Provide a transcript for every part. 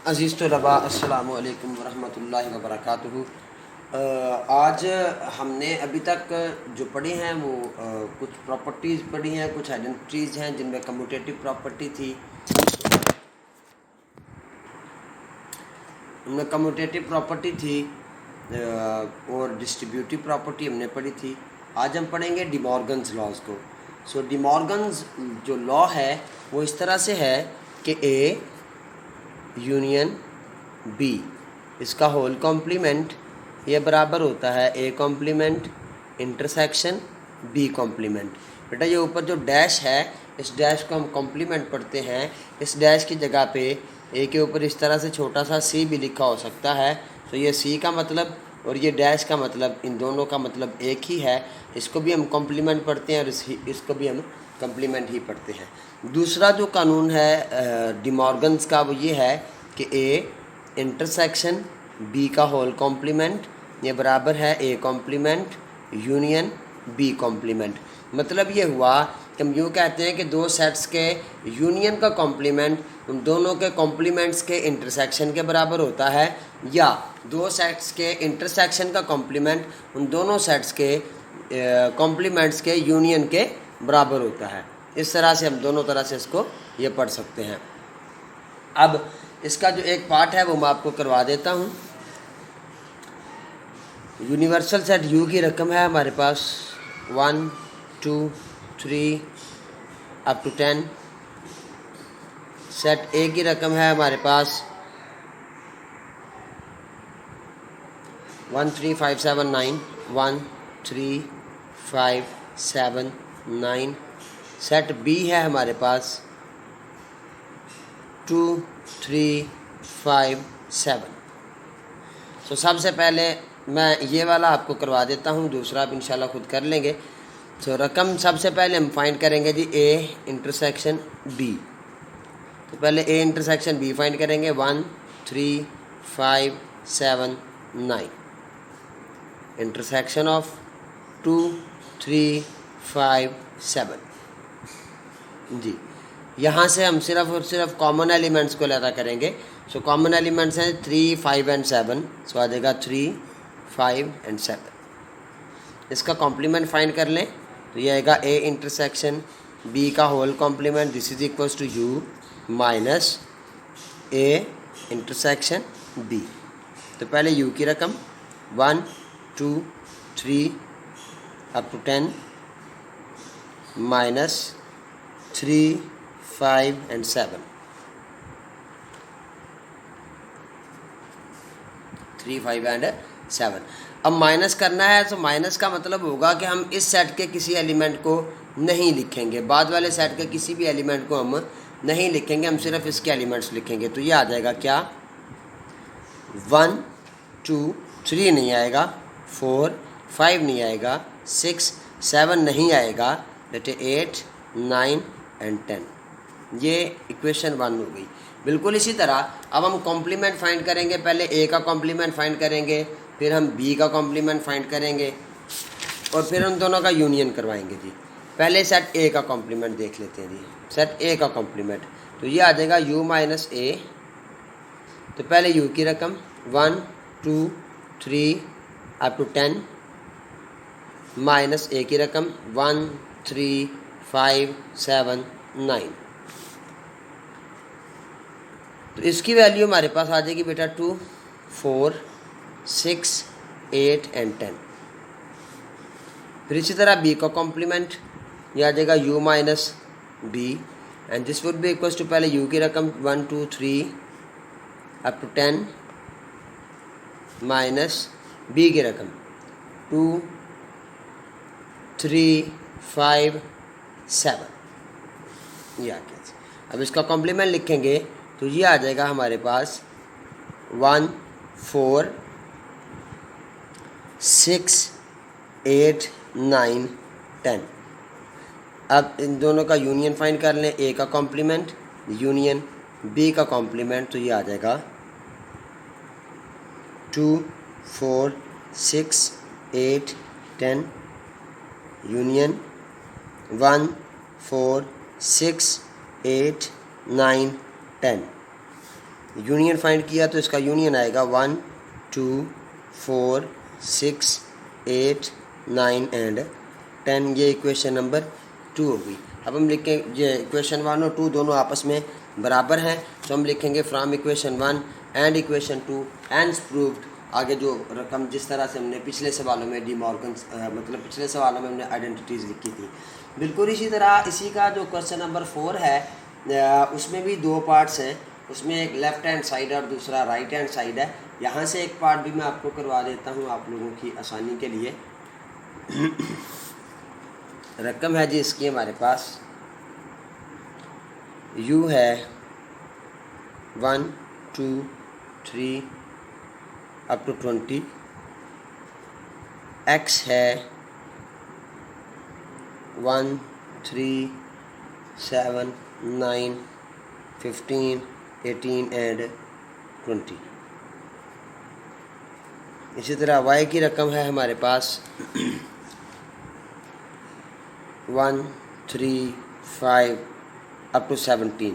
अज़ीज़ तलबा अस्सलामु अलैकुम वरहमतुल्लाहि वबरकातुहू। आज हमने अभी तक जो पढ़ी हैं वो कुछ प्रॉपर्टीज़ पढ़ी हैं, कुछ आइडेंटिटीज़ हैं जिनमें कम्यूटेटिव प्रॉपर्टी थी। हमने कम्यूटेटिव प्रॉपर्टी थी और डिस्ट्रीब्यूटिव प्रॉपर्टी हमने पढ़ी थी। आज हम पढ़ेंगे डी मॉर्गन्स लॉज को। सो डी मॉर्गन्स जो लॉ है वो इस तरह से है कि ए यूनियन बी, इसका होल कॉम्प्लीमेंट ये बराबर होता है A complement intersection B complement. बेटा ये ऊपर जो डैश है इस डैश को हम कॉम्प्लीमेंट पढ़ते हैं। इस डैश की जगह पे ए के ऊपर इस तरह से छोटा सा सी भी लिखा हो सकता है। तो ये सी का मतलब और ये डैश का मतलब, इन दोनों का मतलब एक ही है। इसको भी हम कॉम्प्लीमेंट पढ़ते हैं और इसको भी हम कॉम्प्लीमेंट ही पढ़ते हैं। दूसरा जो कानून है डी मॉर्गन्स का वो ये है कि ए इंटरसेक्शन बी का होल कॉम्प्लीमेंट ये बराबर है A complement union B complement. मतलब ये हुआ कि हम यूँ कहते हैं कि दो सेट्स के यूनियन का कॉम्प्लीमेंट उन दोनों के कॉम्प्लीमेंट्स के इंटरसेक्शन के बराबर होता है, या दो सेट्स के इंटरसेक्शन का कॉम्प्लीमेंट उन दोनों सेट्स के कॉम्प्लीमेंट्स के यूनियन के बराबर होता है। इस तरह से हम दोनों तरह से इसको ये पढ़ सकते हैं। अब इसका जो एक पार्ट है वो मैं आपको करवा देता हूँ। यूनिवर्सल सेट यू की रकम है हमारे पास 1 2 3 अप टू 10। सेट ए की रकम है हमारे पास 1 3 5 7 9 1 3 5 7 9। सेट बी है हमारे पास 2 3 5 7। तो सबसे पहले मैं ये वाला आपको करवा देता हूँ, दूसरा आप इंशाल्लाह खुद कर लेंगे। तो रकम सबसे पहले हम फाइंड करेंगे जी ए इंटरसेक्शन बी। तो पहले ए इंटरसेक्शन बी फाइंड करेंगे 1 3 5 7 9 इंटरसेक्शन ऑफ 2 3 5 7 जी। यहाँ से हम सिर्फ और सिर्फ कॉमन एलिमेंट्स को लेता करेंगे। सो कॉमन एलिमेंट्स हैं 3 5 एंड 7। सो आ जाएगा 3 5 एंड 7। इसका कॉम्प्लीमेंट फाइंड कर लें तो ये आएगा ए इंटरसेक्शन बी का whole complement this is equals to U minus A intersection B. तो पहले यू की रकम 1 2 3 up to 10 minus 3 5 and 7 3 5 and 7। अब माइनस करना है तो माइनस का मतलब होगा कि हम इस सेट के किसी एलिमेंट को नहीं लिखेंगे, बाद वाले सेट के किसी भी एलिमेंट को हम नहीं लिखेंगे, हम सिर्फ इसके एलिमेंट्स लिखेंगे। तो ये आ जाएगा क्या 1 2 3 नहीं आएगा, 4 5 नहीं आएगा, 6 7 नहीं आएगा, बेटे 8 9 एंड 10। ये इक्वेशन 1 हो गई। बिल्कुल इसी तरह अब हम कॉम्प्लीमेंट फाइंड करेंगे। पहले ए का कॉम्प्लीमेंट फाइंड करेंगे, फिर हम बी का कॉम्प्लीमेंट फाइंड करेंगे और फिर उन दोनों का यूनियन करवाएंगे जी। पहले सेट ए का कॉम्प्लीमेंट देख लेते हैं जी। सेट ए का कॉम्प्लीमेंट तो ये आ जाएगा यू माइनस ए। तो पहले यू की रकम 1 2 3 अप टू 10 माइनस ए की रकम 1 3 5 7 9। तो इसकी वैल्यू हमारे पास आ जाएगी बेटा 2 4 6 8 एंड 10। फिर इसी तरह बी का कॉम्प्लीमेंट ये आ जाएगा u minus B and this would be equals to पहले u की रकम 1 2 3 अप टू 10 माइनस b की रकम 2 3 5 7। ये आ गया। अब इसका कॉम्प्लीमेंट लिखेंगे तो ये आ जाएगा हमारे पास 1 4 6 8 9 10। अब इन दोनों का यूनियन फाइंड कर लें। ए का कॉम्प्लीमेंट यूनियन बी का कॉम्प्लीमेंट तो ये आ जाएगा 2 4 6 8 10 यूनियन 1 4 6 8 9 10। यूनियन फाइंड किया तो इसका यूनियन आएगा 1 2 4 6 8 9 एंड 10। ये इक्वेशन नंबर 2 होगी। अब हम लिखें, ये इक्वेशन 1 और 2 दोनों आपस में बराबर हैं, तो हम लिखेंगे from equation 1 and equation 2 hence proved. आगे जो रकम जिस तरह से हमने पिछले सवालों में मतलब पिछले सवालों में हमने आइडेंटिटीज़ लिखी थी, बिल्कुल इसी तरह इसी का जो क्वेश्चन नंबर 4 है उसमें भी 2 पार्ट्स हैं। उसमें एक लेफ़्ट हैंड साइड और दूसरा राइट हैंड साइड है। यहाँ से एक पार्ट भी मैं आपको करवा देता हूँ आप लोगों की आसानी के लिए। रकम है जी इसकी हमारे पास u है 1 2 3 अप टू 20, x है 1 3 7 9 15 18 एंड 20। इसी तरह y की रकम है हमारे पास 1 3 5 अप टू 17।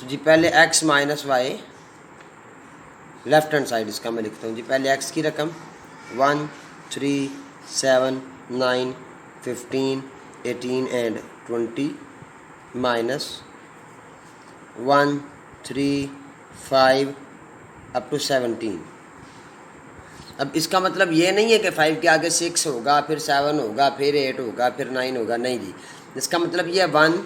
जी पहले x minus Y left hand side इसका मैं लिखता हूँ जी। पहले x की रकम 1 3 7 9 15 18 एंड 20 माइनस 1 3 5 अप टू 17। अब इसका मतलब ये नहीं है कि 5 के आगे 6 होगा, फिर 7 होगा, फिर 8 होगा, फिर 9 होगा, नहीं जी। इसका मतलब ये 1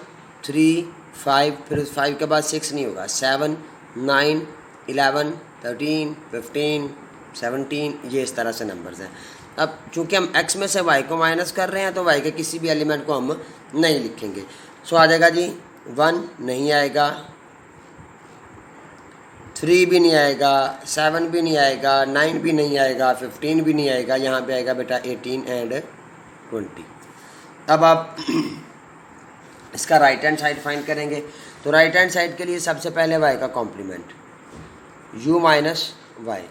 3 5 फिर 5 के बाद 6 नहीं होगा, 7 9 11 13 15 17, ये इस तरह से नंबर्स हैं। अब चूँकि हम x में से y को माइनस कर रहे हैं तो y के किसी भी एलिमेंट को हम नहीं लिखेंगे। सो आ जाएगा जी 1 नहीं आएगा, 3 भी नहीं आएगा, 7 भी नहीं आएगा, 9 भी नहीं आएगा, 15 भी नहीं आएगा, यहाँ पे आएगा बेटा 18 एंड 20। अब आप इसका राइट हैंड साइड फाइंड करेंगे तो राइट हैंड साइड के लिए सबसे पहले y का complement u minus Y.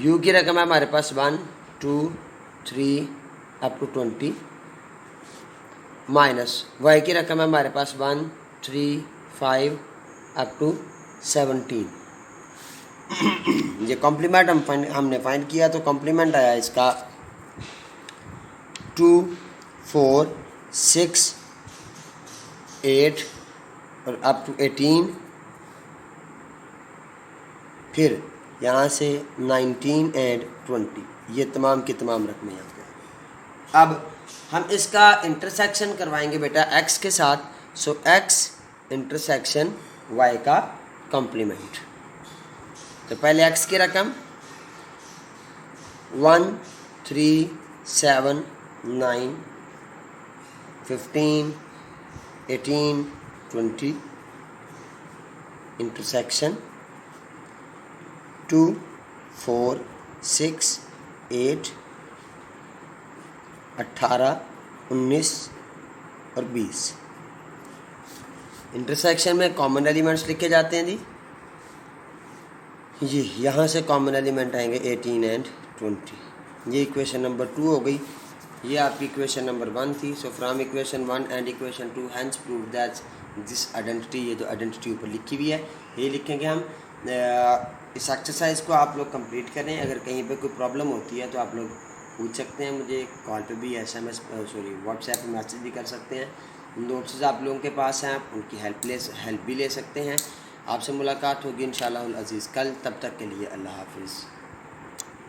u की रकम है हमारे पास 1 2 3 अप टू 20 माइनस y की रकम है हमारे पास 1 3 5 अप टू 17। ये कॉम्प्लीमेंट हमने फाइंड किया तो कॉम्प्लीमेंट आया इसका 2 4 6 8 और अप टू 18, फिर यहाँ से 19 एंड 20। ये तमाम की तमाम रकमें यहाँ पे। अब हम इसका इंटरसेक्शन करवाएंगे बेटा x के साथ। सो x इंटरसेक्शन y का कॉम्प्लीमेंट। तो पहले x की रकम 1 3 7 9 15 18 20 इंटरसेक्शन 2 4 6 8 18 19 और 20। इंटरसेक्शन में कॉमन एलिमेंट्स लिखे जाते हैं जी। यहाँ से कॉमन एलिमेंट आएंगे 18 एंड 20। ये इक्वेशन नंबर 2 हो गई। ये आपकी इक्वेशन नंबर 1 थी। So from equation 1 and equation 2 hence prove that this identity, ये जो आइडेंटिटी ऊपर लिखी हुई है ये लिखेंगे हम। इस एक्सरसाइज को आप लोग कंप्लीट करें। अगर कहीं पे कोई प्रॉब्लम होती है तो आप लोग पूछ सकते हैं मुझे, कॉल पे भी SMS व्हाट्सएप पे मैसेज भी कर सकते हैं। नोट्स आप लोगों के पास हैं, आप उनकी हेल्प भी ले सकते हैं। आपसे मुलाकात होगी इंशाअल्लाह अज़ीज़ कल। तब तक के लिए अल्लाह हाफिज़।